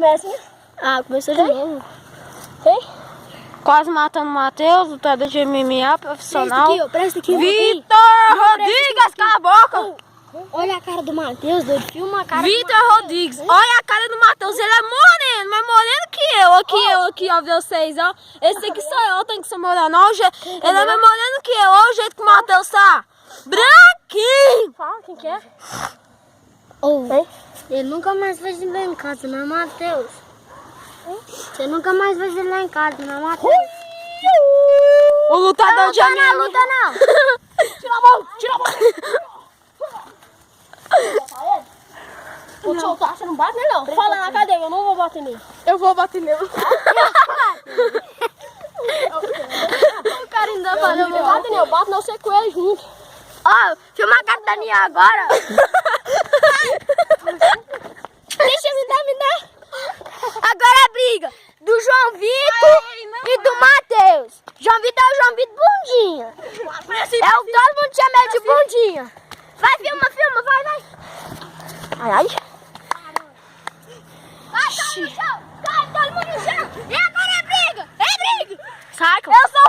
Começa, né? Ah, começou de novo. Quem? Quase matando o Matheus, lutador de MMA profissional. Presta aqui, Vitor Rodrigues, cala a boca! Olha a cara do Matheus, doido. Filma a cara Vitor Rodrigues, olha a cara do Matheus, ele é moreno, mais moreno que eu, aqui, ó, vocês, ó. Esse aqui sou eu, tenho que ser moreno, ó, ele é mais moreno que eu, ó, o jeito que o Matheus tá. Branquinho! Fala, quem que é? Oh, ele nunca mais vai vir lá em casa, né, Matheus? Você nunca mais vai vir lá em casa, né, Matheus? O lutador de MMA. Luta não! Tira a mão! Tira a mão! Vou te soltar, você não bate nele não. Fala na cadeia, eu não vou bater nele. Eu vou bater nele. O cara ainda falou. Eu não bato nele, eu bato não sei com ele junto. Ó, filma a cara do Daniel agora. Deixa me dar. Agora a briga do João Vitor e do Matheus. João Vitor é o João Vitor Bundinha. É o que todo mundo chama ele de Bundinha. Vai, filma, vai. Ai. Vai, todo mundo no chão. Vai, todo mundo no chão. E agora é briga. Sai, Eu sou